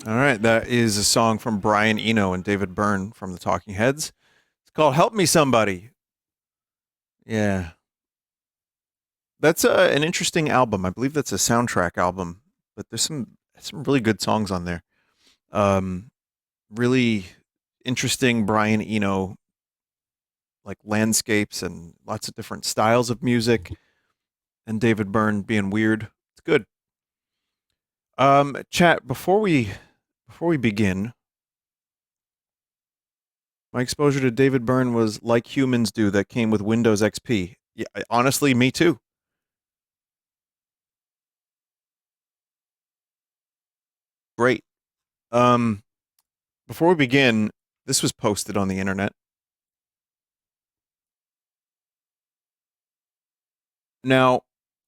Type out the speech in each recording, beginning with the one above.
All right, that is a song from Brian Eno and David Byrne from the Talking Heads. It's called "Help Me Somebody." Yeah, that's an interesting album. I believe that's a soundtrack album, but there's some really good songs on there. Um, really interesting Brian Eno like landscapes and lots of different styles of music, and David Byrne being weird. It's good. Chat before we begin, my exposure to David Byrne was like humans do that came with Windows XP. Yeah, honestly, me too. Great. Um, Before we begin, this was posted on the internet. Now,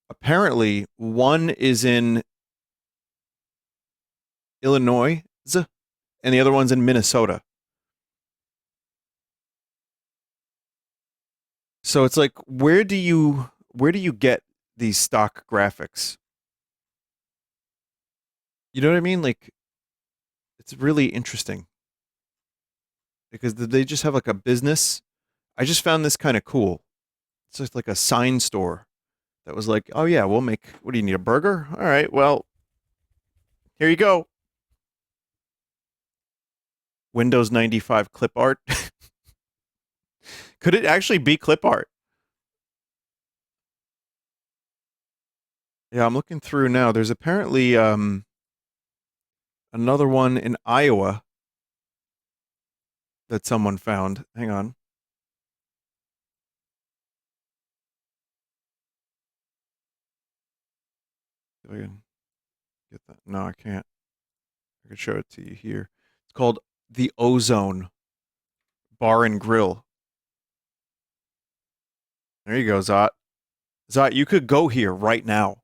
apparently, one is in Illinois and the other one's in Minnesota. So it's like, where do you get these stock graphics? You know what I mean? Like, it's really interesting because did they just have like a business? I just found this kind of cool. It's just like a sign store that was like, oh yeah, we'll make. What do you need, a burger? All right, well, here you go. Windows 95 clip art. Could it actually be clip art? Yeah, I'm looking through now. There's apparently another one in Iowa that someone found. Hang on. If I can get that. No, I can't. I could show it to you here. It's called the Ozone Bar and Grill. There you go, Zot. Zot, you could go here right now.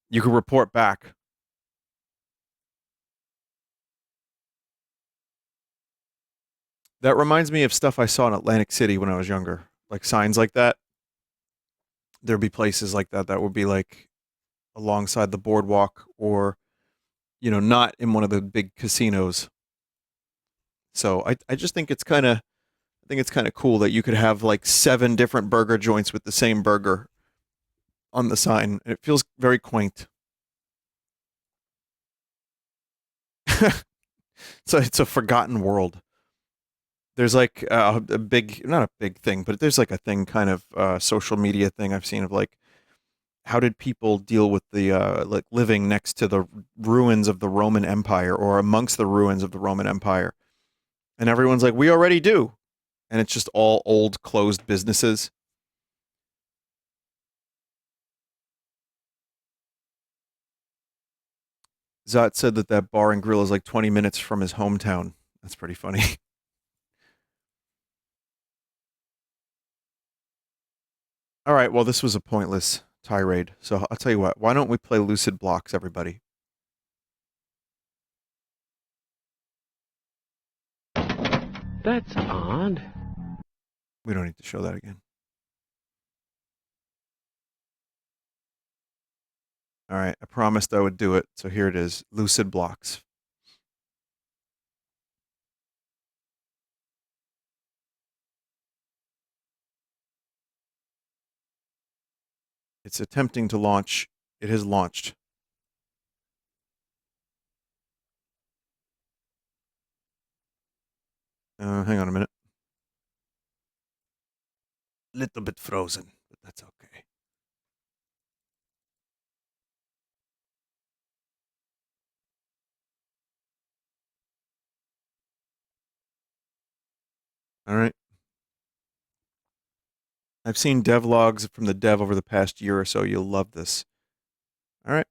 You could report back. That reminds me of stuff I saw in Atlantic City when I was younger. Like signs like that. There'd be places like that that would be like alongside the boardwalk or, not in one of the big casinos. So I just think it's kind of cool that you could have like seven different burger joints with the same burger on the sign. It feels very quaint. So it's a forgotten world. There's like a big, not a big thing, but there's like a thing, kind of social media thing I've seen of like, how did people deal with the like living next to the ruins of the Roman Empire or amongst the ruins of the Roman Empire? And everyone's like, we already do, and it's just all old closed businesses. Zot said that that bar and grill is like 20 minutes from his hometown. That's pretty funny. All right, well, this was a pointless tirade. So I'll tell you what, why don't we play Lucid Blocks, everybody? That's odd. We don't need to show that again. All right, I promised I would do it. So here it is, Lucid Blocks. It's attempting to launch. It has launched. Hang on a minute. Little bit frozen, but that's okay. All right. I've seen devlogs from the dev over the past year or so. You'll love this. All right.